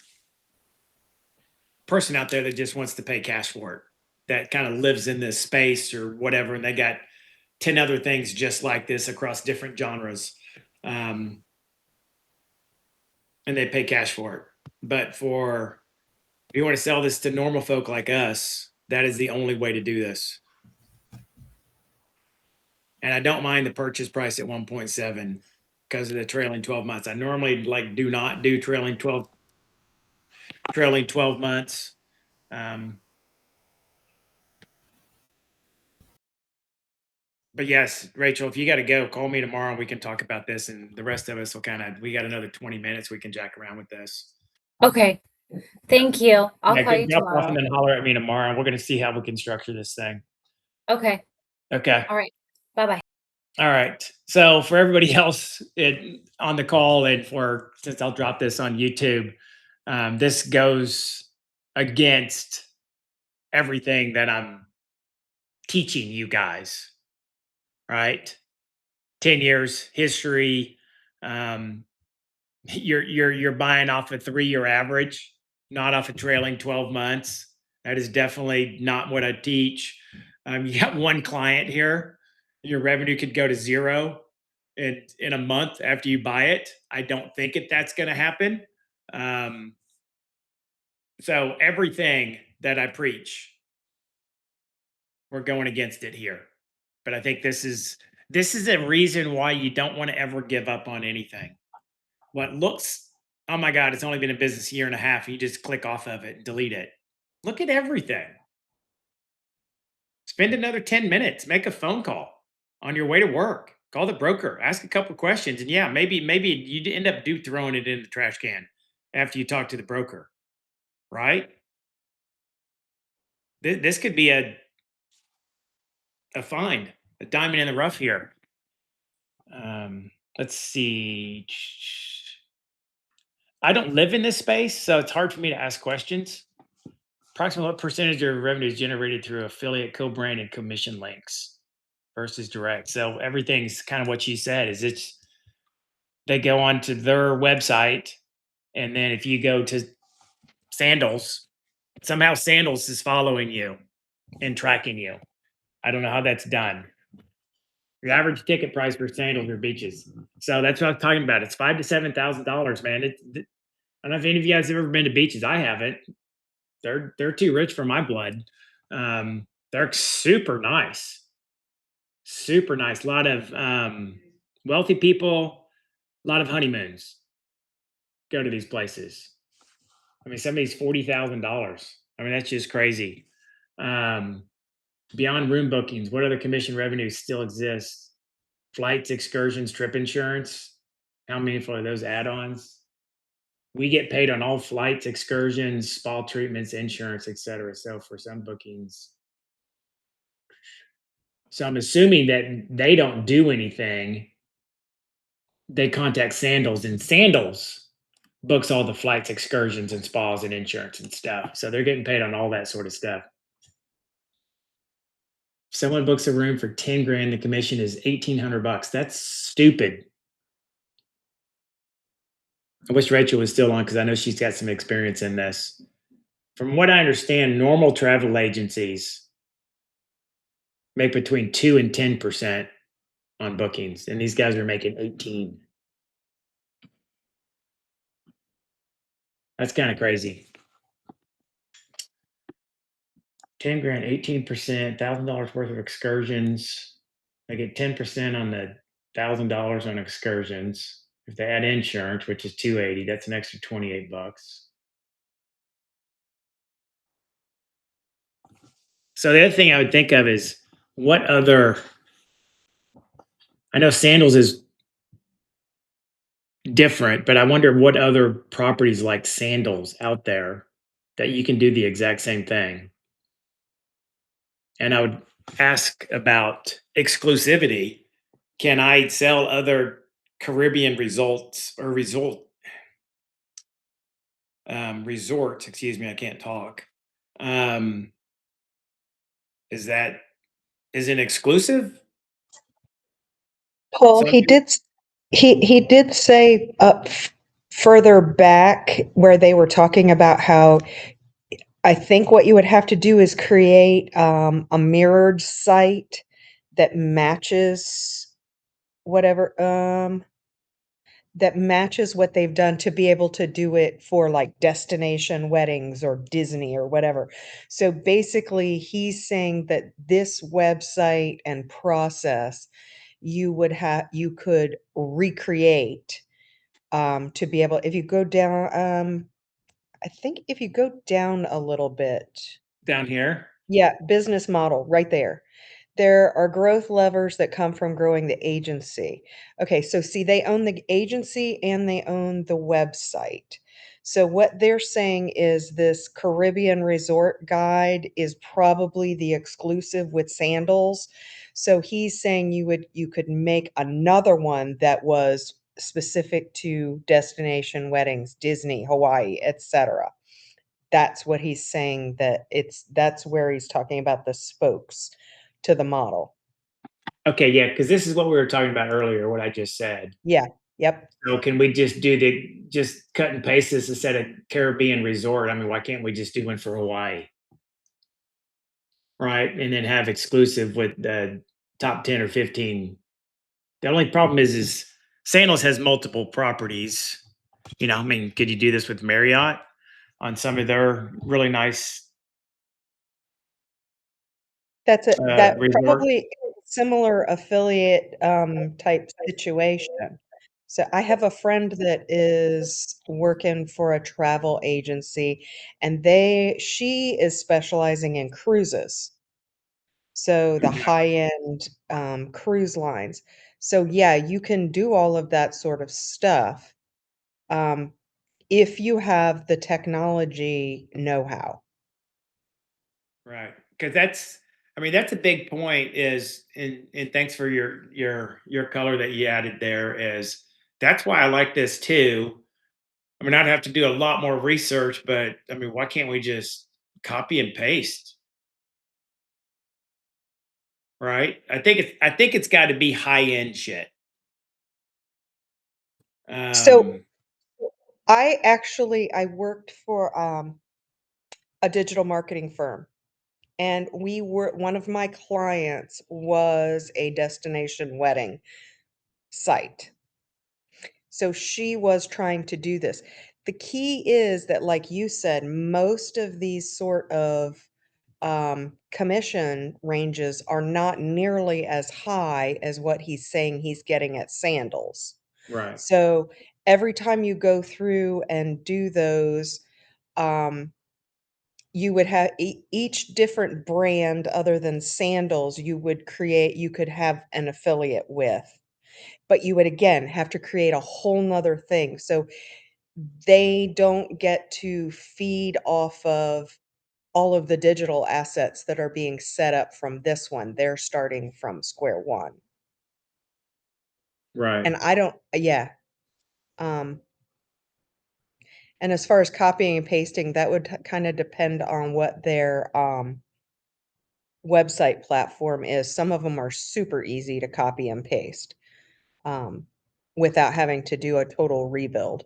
person out there that just wants to pay cash for it, that kind of lives in this space or whatever, and they got 10 other things just like this across different genres. And they pay cash for it. But if you want to sell this to normal folk like us, that is the only way to do this. And I don't mind the purchase price at 1.7 because of the trailing 12 months. I normally do not do trailing 12 months. But yes, Rachel, if you got to go, call me tomorrow and we can talk about this. And the rest of us will we got another 20 minutes. We can jack around with this. Okay. Thank you. I'll call you Jump off tomorrow. and then holler at me tomorrow. And we're going to see how we can structure this thing. Okay. Okay. All right. Bye-bye. All right. So for everybody else on the call, and since I'll drop this on YouTube, this goes against everything that I'm teaching you guys, right? 10 years history. You're buying off a 3-year average, not off a trailing 12 months. That is definitely not what I teach. You got one client here. Your revenue could go to zero in a month after you buy it. I don't think that's going to happen. So everything that I preach, we're going against it here. But I think this is a reason why you don't want to ever give up on anything. What looks, oh my God, it's only been in business a year and a half. You just click off of it and delete it. Look at everything. Spend another 10 minutes, make a phone call on your way to work. Call the broker, ask a couple questions, and yeah, maybe you end up throwing it in the trash can after you talk to the broker, right? This could be a find, a diamond in the rough here. Let's see. I don't live in this space, so it's hard for me to ask questions. Approximately what percentage of revenue is generated through affiliate, co-brand, and commission links versus direct? So everything's kind of what you said. They go onto their website, and then if you go to Sandals, somehow Sandals is following you and tracking you. I don't know how that's done. Your average ticket price for sandals or beaches. So that's what I was talking about. It's $5,000 to $7,000, man. I don't know if any of you guys have ever been to beaches. I haven't. They're too rich for my blood. They're super nice. Super nice. A lot of wealthy people, a lot of honeymoons go to these places. I mean, some of these $40,000. I mean, that's just crazy. Um, Beyond room bookings, what other commission revenues still exist? Flights, excursions, trip insurance. How meaningful are those add-ons? We get paid on all flights, excursions, spa treatments, insurance, etc. So for some bookings, so I'm assuming that they don't do anything. They contact Sandals, and Sandals books all the flights, excursions, and spas and insurance and stuff. So they're getting paid on all that sort of stuff. If someone books a room for 10 grand, the commission is $1,800. That's stupid. I wish Rachel was still on because I know she's got some experience in this. From what I understand, normal travel agencies make between 2 and 10% on bookings, and these guys are making 18. That's kind of crazy. 10 grand, 18%, $1,000 worth of excursions. They get 10% on the $1,000 on excursions. If they add insurance, which is 280, that's an extra 28 bucks. So the other thing I would think of is what other, I know Sandals is different, but I wonder what other properties like Sandals out there that you can do the exact same thing. And I would ask about exclusivity. Can I sell other Caribbean resorts? Excuse me, I can't talk. Um, is it exclusive? Paul, Some people- he did say further back where they were talking about how I think what you would have to do is create a mirrored site that matches whatever that matches what they've done to be able to do it for like destination weddings or Disney or whatever. So basically, he's saying that this website and process you could recreate to be able if you go down I think if you go down a little bit. down here. Yeah, business model right there. There are growth levers that come from growing the agency. Okay, so see, they own the agency and they own the website. So what they're saying is this Caribbean resort guide is probably the exclusive with Sandals. So he's saying you could make another one that was specific to destination weddings, Disney, Hawaii, etc. That's what he's saying that's where he's talking about the spokes to the model. Okay, yeah, because this is what we were talking about earlier, what I just said. Yeah. Yep. So can we just just cut and paste this instead of Caribbean resort? I mean, why can't we just do one for Hawaii? Right. And then have exclusive with the top 10 or 15. The only problem is Sandals has multiple properties. You know, I mean, could you do this with Marriott on some of their really nice That's it. That resort? probably similar affiliate type situation. So I have a friend that is working for a travel agency and she is specializing in cruises. So the high-end cruise lines. So yeah, you can do all of that sort of stuff if you have the technology know-how. Right. Because I mean, that's a big point is, and thanks for your color that you added there is that's why I like this too. I mean, I'd have to do a lot more research, but I mean, why can't we just copy and paste? Right. I think it's got to be high end shit. So Um, I worked for a digital marketing firm, and we were one of my clients was a destination wedding site. So she was trying to do this. The key is that, like you said, most of these sort of commission ranges are not nearly as high as what he's saying he's getting at Sandals. Right. So every time you go through and do those, you would have each different brand other than Sandals, you could have an affiliate with. But you would again have to create a whole nother thing. So they don't get to feed off of all of the digital assets that are being set up from this one. They're starting from square one. Right. And I don't, yeah. Um, and as far as copying and pasting, that would kind of depend on what their website platform is. Some of them are super easy to copy and paste without having to do a total rebuild.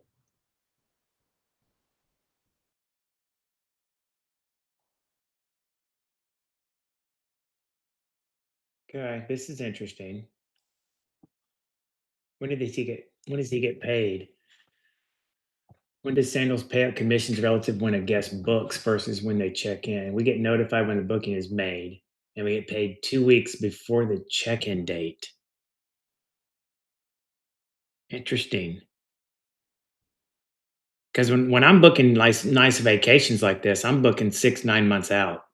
Okay, this is interesting. When does he get paid? When does Sandals pay out commissions relative when a guest books versus when they check in? We get notified when the booking is made, and we get paid 2 weeks before the check-in date. Interesting. Because when I'm booking nice vacations like this, I'm booking 6, 9 months out.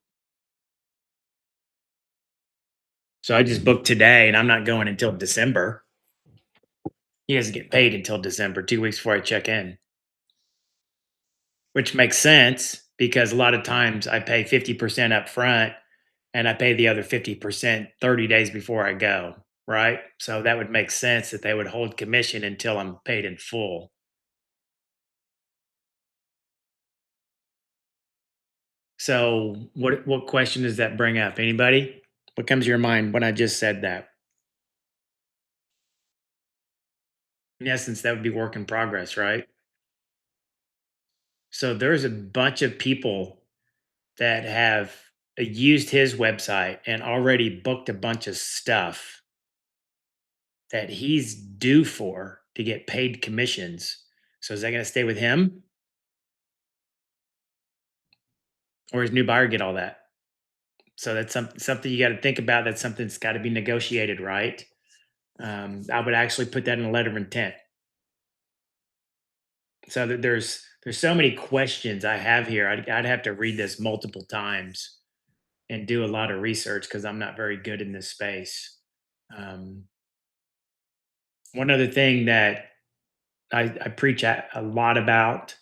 So I just booked today, and I'm not going until December. He doesn't get paid until December, 2 weeks before I check in. Which makes sense because a lot of times I pay 50% up front and I pay the other 50% 30 days before I go, right? So that would make sense that they would hold commission until I'm paid in full. So what question does that bring up? Anybody? What comes to your mind when I just said that? In essence, that would be work in progress, right? So there's a bunch of people that have used his website and already booked a bunch of stuff that he's due for to get paid commissions. So is that going to stay with him? Or his new buyer get all that? So that's something you got to think about. That's something that's got to be negotiated, right? I would actually put that in a letter of intent. So that there's so many questions I have here. I'd have to read this multiple times and do a lot of research because I'm not very good in this space. Um, One other thing that I preach a lot about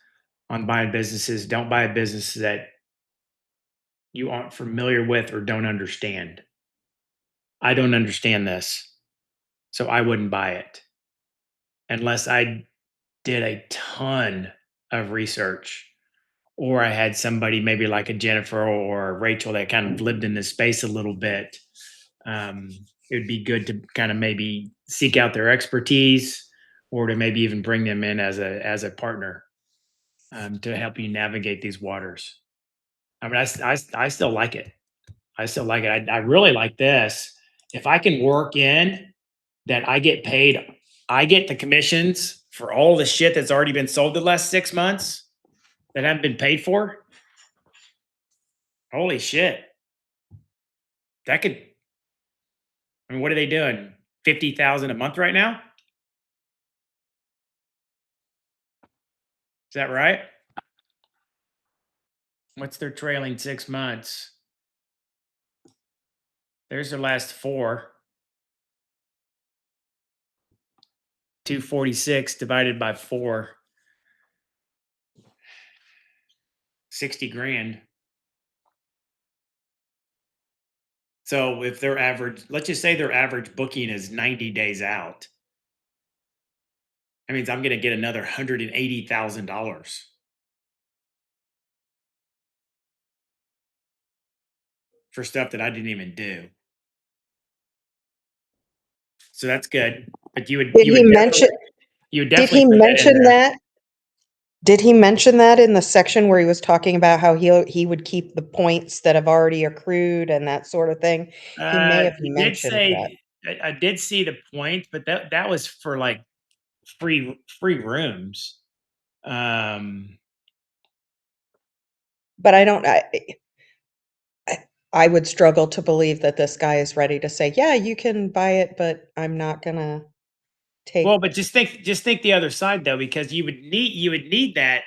on buying businesses: don't buy a business that you aren't familiar with or don't understand. I don't understand this, so I wouldn't buy it unless I did a ton of research or I had somebody maybe like a Jennifer or a Rachel that kind of lived in this space a little bit. Um, it would be good to kind of maybe seek out their expertise or to maybe even bring them in as a partner to help you navigate these waters. I mean, I still like it. I still like it. I really like this. If I can work in that I get paid, I get the commissions for all the shit that's already been sold the last 6 months that haven't been paid for. Holy shit. That could, I mean, what are they doing? 50,000 a month right now? Is that right? What's their trailing 6 months? There's their last four. 246 divided by 4. 60 grand. So if their average, let's just say their average booking is 90 days out. That means I'm going to get another $180,000 for stuff that I didn't even do. So that's good. But you would Did he mention? you would Did definitely he put that in mention there. that? Did he mention that in the section where he was talking about how he would keep the points that have already accrued and that sort of thing? He may have He did mentioned that. say I did see the point, but that was for like free rooms. But I don't. I would struggle to believe that this guy is ready to say, "Yeah, you can buy it, but I'm not gonna take." Well, but just think the other side though, because you would need that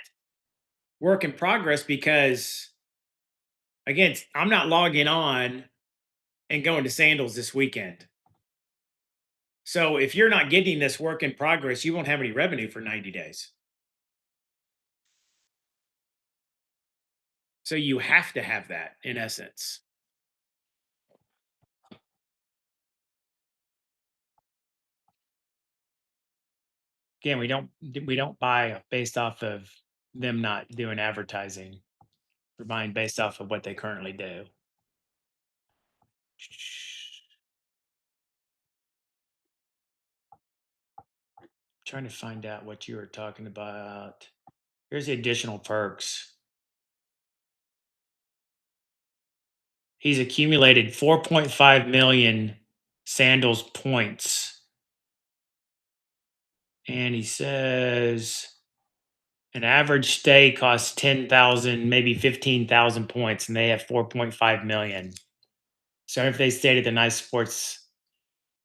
work in progress because again, I'm not logging on and going to Sandals this weekend. So if you're not getting this work in progress, you won't have any revenue for 90 days. So you have to have that in essence. Again, we don't buy based off of them not doing advertising. We're buying based off of what they currently do. Trying to find out what you were talking about. Here's the additional perks. He's accumulated 4.5 million Sandals points. And he says an average stay costs 10,000, maybe 15,000 points, and they have 4.5 million. So if they stayed at the Nice Sports,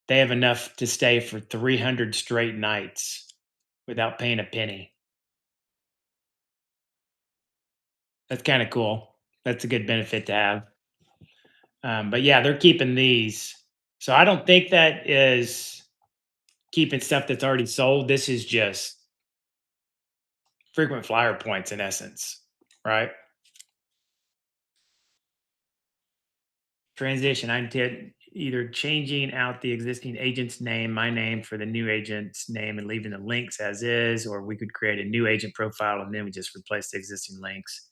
they have enough to stay for 300 straight nights without paying a penny. That's kind of cool. That's a good benefit to have. But yeah, they're keeping these. So I don't think that is keeping stuff that's already sold. This is just frequent flyer points in essence, right? Transition. I did either changing out the existing agent's name, my name, for the new agent's name and leaving the links as is, or we could create a new agent profile and then we just replace the existing links.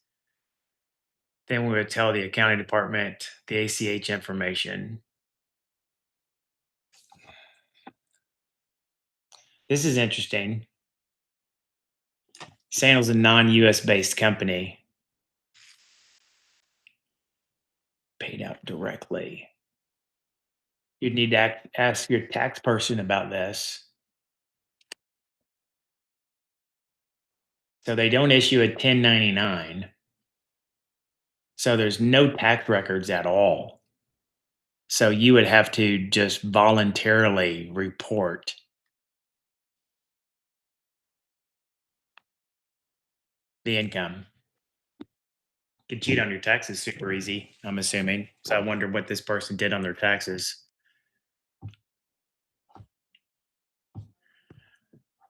Then we would tell the accounting department the ACH information. This is interesting. Sandal's a non-US based company. Paid out directly. You'd need to ask your tax person about this. So they don't issue a 1099. So there's no tax records at all. So you would have to just voluntarily report. The income. You can cheat on your taxes super easy, I'm assuming. So I wonder what this person did on their taxes.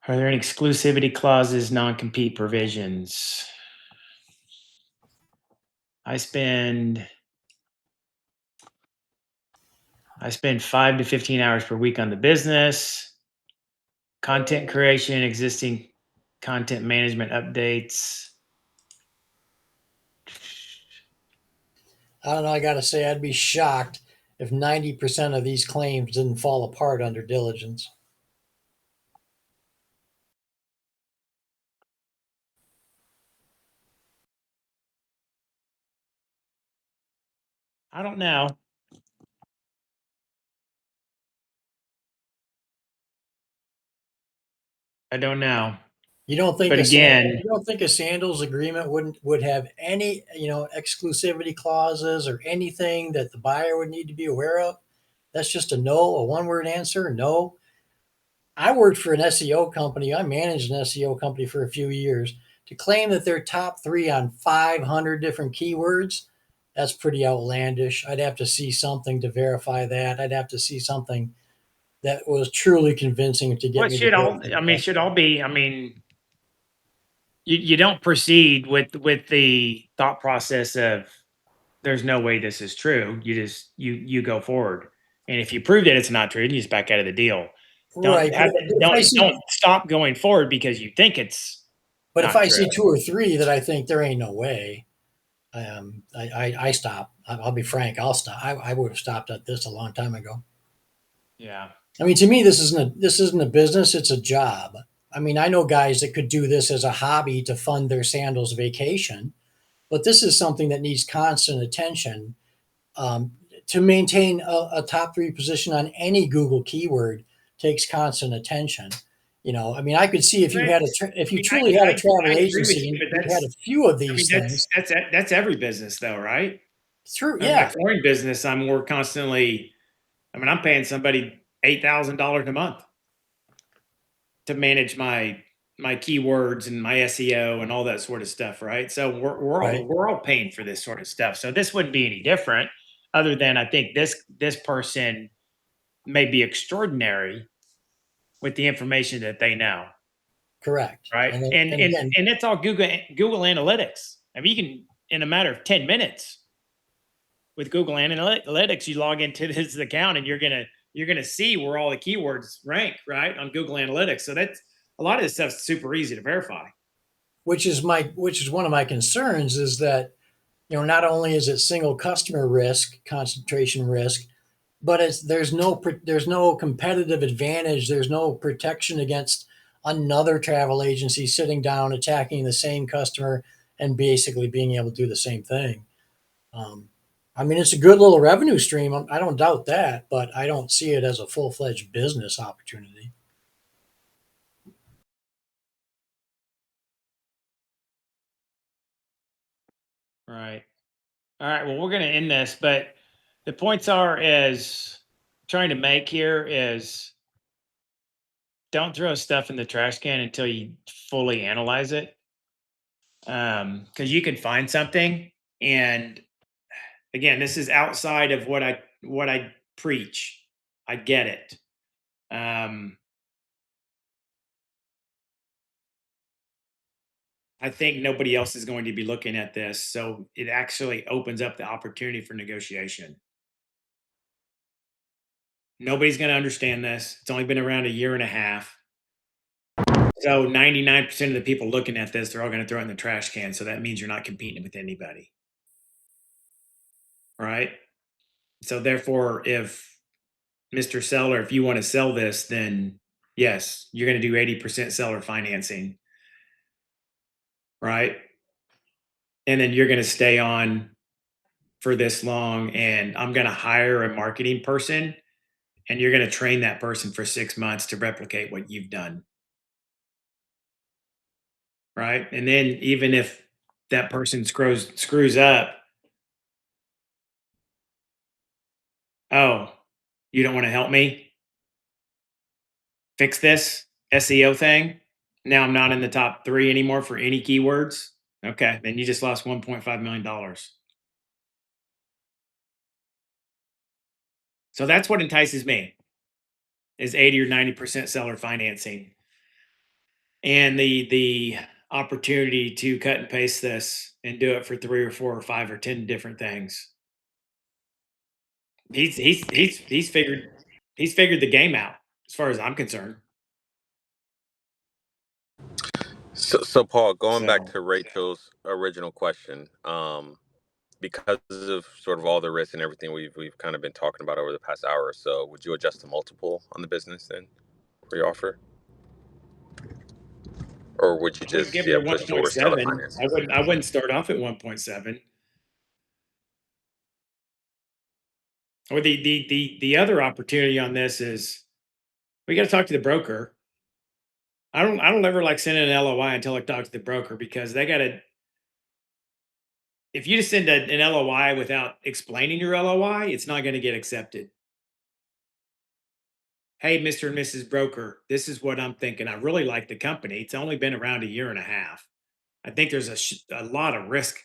Are there any exclusivity clauses, non-compete provisions? I spend 5 to 15 hours per week on the business. Content creation, existing content management updates. I don't know. I got to say, I'd be shocked if 90% of these claims didn't fall apart under diligence. I don't know. I don't know. You don't think But again, you don't think a sandals agreement would have any exclusivity clauses or anything that the buyer would need to be aware of? That's just a no, a one word answer. No. I worked for an SEO company. I managed an SEO company for a few years. To claim that they're top 3 on 500 different keywords, that's pretty outlandish. I'd have to see something to verify that. I'd have to see something that was truly convincing to get what me should to all? verify I mean, that. should all be. I mean, you don't proceed with the thought process of there's no way this is true. You just you go forward, and if you prove that it's not true, then you just back out of the deal. Right, but if I see Don't stop going forward because you think it's But if not I true. see 2 or 3 that I think there ain't no way, I stop. I'll be frank. I'll stop. I would have stopped at this a long time ago. Yeah. I mean, to me, this isn't a business. It's a job. I mean, I know guys that could do this as a hobby to fund their sandals vacation, but this is something that needs constant attention. To maintain a top 3 position on any Google keyword takes constant attention. I mean, I could see if you had if you truly had a travel I agree with agency you, and but you had a few of I mean these things. that's every business though, right? True. In my Yeah. flooring business, I'm paying somebody $8,000 a month to manage my keywords and my SEO and all that sort of stuff, right? So Right. we're all paying for this sort of stuff. So this wouldn't be any different, other than I think this person may be extraordinary with the information that they know, Correct. right? And then, And and and again, and it's all Google Analytics. I mean, you can in a matter of 10 minutes with Google Analytics, you log into this account and you're gonna see where all the keywords rank, right, on Google Analytics. So that's a lot of this stuff's super easy to verify. which is one of my concerns is that, not only is it single customer risk, concentration risk, but there's no competitive advantage. There's no protection against another travel agency sitting down, attacking the same customer and basically being able to do the same thing. Um, I mean, it's a good little revenue stream. I don't doubt that, but I don't see it as a full-fledged business opportunity. Right. All right. Well, we're going to end this, but the points are is trying to make here is don't throw stuff in the trash can until you fully analyze it. Because you can find something, and again, this is outside of what I preach. I get it. I think nobody else is going to be looking at this, so it actually opens up the opportunity for negotiation. Nobody's going to understand this. It's only been around a year and a half. So 99% of the people looking at this, they're all going to throw it in the trash can. So that means you're not competing with anybody. Right. So therefore, if Mr. Seller, if you want to sell this, then yes, you're going to do 80% seller financing. Right. And then you're going to stay on for this long. And I'm going to hire a marketing person, and you're going to train that person for 6 months to replicate what you've done. Right. And then even if that person screws up, oh, you don't want to help me fix this SEO thing? Now I'm not in the top 3 anymore for any keywords. Okay, then you just lost $1.5 million. So that's what entices me is 80 or 90% seller financing and the opportunity to cut and paste this and do it for 3 or 4 or 5 or 10 different things. He's figured the game out as far as I'm concerned. So Paul, going back So to Rachel's original question, because of sort of all the risks and everything we've kind of been talking about over the past hour or so, would you adjust the multiple on the business then for your offer, or would you I wouldn't just give her a push towards seller 1.7. financing? I wouldn't start off at 1.7. Or the other opportunity on this is we got to talk to the broker. I don't ever like sending an LOI until I talk to the broker, because they got to. If you just send an LOI without explaining your LOI, it's not going to get accepted. Hey, Mr. and Mrs. Broker, this is what I'm thinking. I really like the company. It's only been around a year and a half. I think there's a lot of risk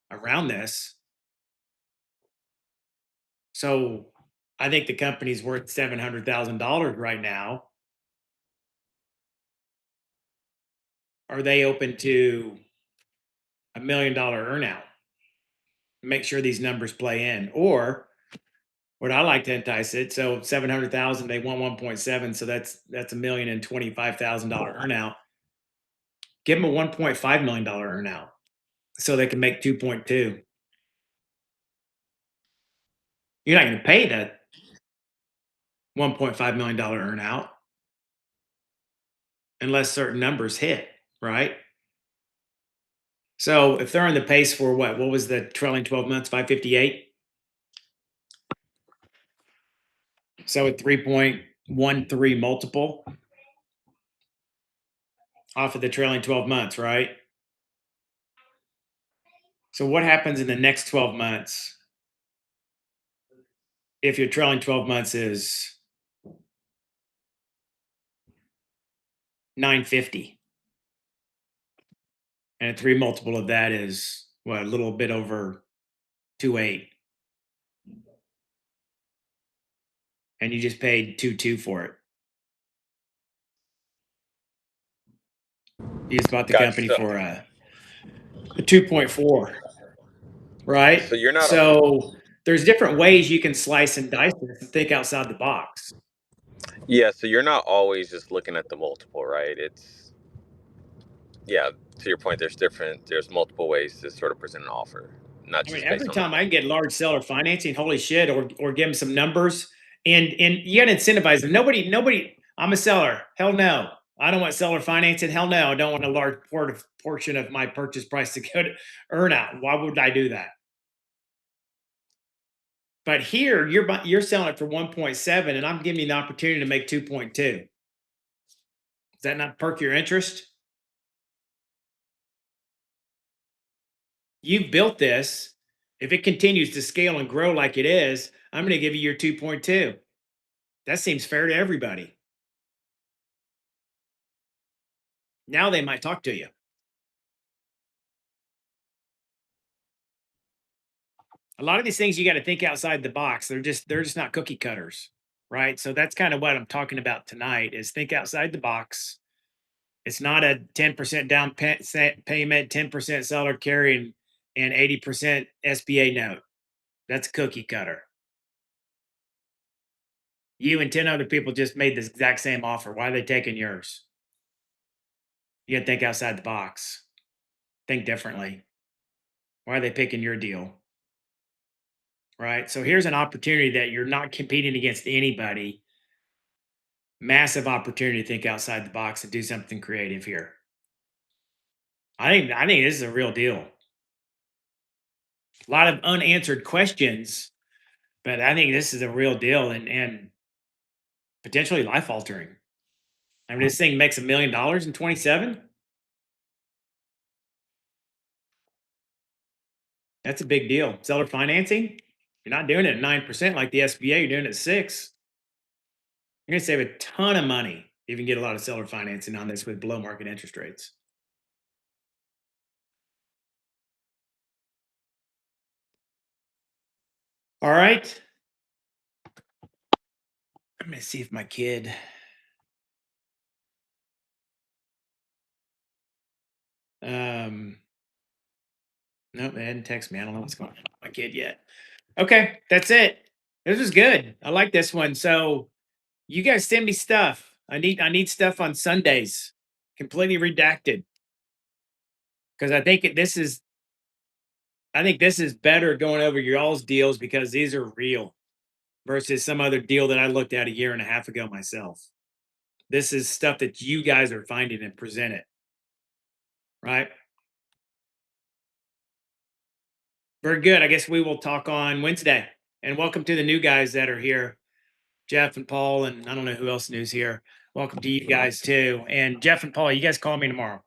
around this. So I think the company's worth $700,000 right now. Are they open to $1 million earnout? Make sure these numbers play in. Or what I like to entice it. So 700,000, they want 1.7. So that's $1,025,000 earnout. Give them a $1.5 million earnout so they can make 2.2. You're not going to pay that $1.5 million earnout unless certain numbers hit, right? So if they're on the pace for what was the trailing 12 months, 558? So a 3.13 multiple off of the trailing 12 months, right? So what happens in the next 12 months if your trailing 12 months is 950. And a 3 multiple of that is what, a little bit over 2.8. And you just paid 2.2 for it. You just bought the Gotcha. company for a 2.4, right? So you're not. So there's different ways you can slice and dice this and think outside the box. Yeah, so you're not always just looking at the multiple, right? It's, yeah, to your point, there's multiple ways to sort of present an offer, not I mean, just based every on the time I multiple. get large seller financing, holy shit, or give them some numbers, and you got to incentivize them. Nobody. I'm a seller. Hell no, I don't want seller financing. Hell no, I don't want a large portion of my purchase price to go to earn out. Why would I do that? But here, you're selling it for 1.7, and I'm giving you the opportunity to make 2.2. Does that not perk your interest? You've built this. If it continues to scale and grow like it is, I'm going to give you your 2.2. That seems fair to everybody. Now they might talk to you. A lot of these things you got to think outside the box. They're just not cookie cutters, right? So that's kind of what I'm talking about tonight is think outside the box. It's not a 10% down payment, 10% seller carry, and 80% SBA note. That's a cookie cutter. You and 10 other people just made the exact same offer. Why are they taking yours? You got to think outside the box. Think differently. Why are they picking your deal? Right? So here's an opportunity that you're not competing against anybody. Massive opportunity to think outside the box and do something creative here. I think this is a real deal. A lot of unanswered questions, but I think this is a real deal and potentially life altering. I mean, this thing makes $1 million in 27. That's a big deal. Seller financing, you're not doing it at 9% like the SBA, you're doing it at 6. You're going to save a ton of money. You can get a lot of seller financing on this with below market interest rates. All right. I'm going to see if my kid. No, they hadn't texted me. I don't know what's going on with my kid yet. Okay, that's it. This was good. I like this one. So you guys send me stuff. I need stuff on Sundays, completely redacted. Because I think this is better going over your all's deals because these are real versus some other deal that I looked at a year and a half ago myself. This is stuff that you guys are finding and present it. Right? Very good. I guess we will talk on Wednesday. And welcome to the new guys that are here. Jeff and Paul, and I don't know who else is here. Welcome to you guys too. And Jeff and Paul, you guys call me tomorrow.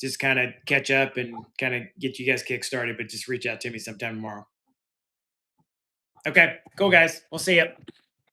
Just kind of catch up and kind of get you guys kick started, but just reach out to me sometime tomorrow. Okay, cool guys. We'll see you.